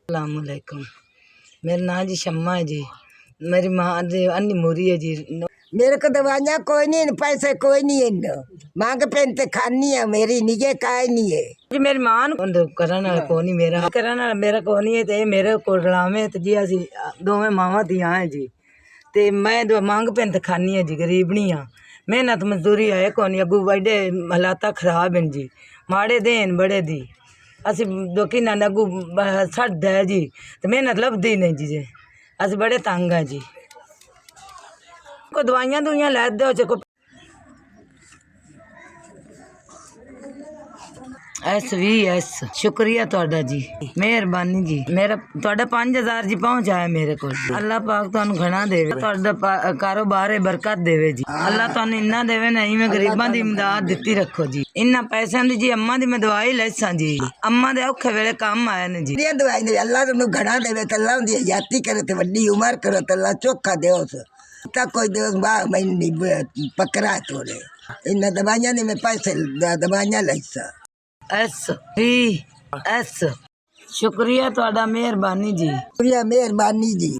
अस्सलामुअलैकुम। मेरा नाम जी शम्मा है जी। मेरी माँ अन्नी मोरी है जी। मेरे को दवाइयाँ कोई नहीं, पैसे कोई नहीं है, मांग पहनते खानी है, मेरी निगे काय नहीं है जी। मेरी माँ करना कोनी मेरा करना मेरा कोनी है ते मेरे को रलावे ते जी असी दोवें मावां धियां है जी। ते मैं मांग पहनते खानी है जी, गरीबनी हाँ, मेहनत मजदूरी है कोनी। अगू बड़े हालात खराब हैं जी, माड़े देन बड़े दी असी दोकी ना अगू सट है जी, तो मेहनत लभदी नहीं जी। असी बड़े तंग हैं जी। को दवाइयां दुइयां लै दो को SVS शुक्रिया तुहाडा जी, मेहरबानी जी। मेरा तुहाडा 5000 जी पहुंचाया मेरे को। अल्लाह पाक तुहानू घना देवे, तुहाडा कारोबार है बरकत देवे जी। अल्लाह तुहानू इन्ना देवे ना, इवें गरीबां दी इमदाद दित्ती रखो जी। इन्ना पैसों दी जी अम्मा दी मैं दवाई लैसां जी, अम्मा दे औखे वेले काम आए ने जी। दवाई दे अल्लाह तुम घना देवे, अल्लाह उनकी हयाती करे, वड्डी उम्र करे, अल्लाह चोखा दे कोई दे महीने पकड़ा तोड़े। इन दवाइयां ने मैं पैसे दवाइयां लैसा। SVS शुक्रिया तुहाडा, मेहरबानी जी। मेहरबानी जी।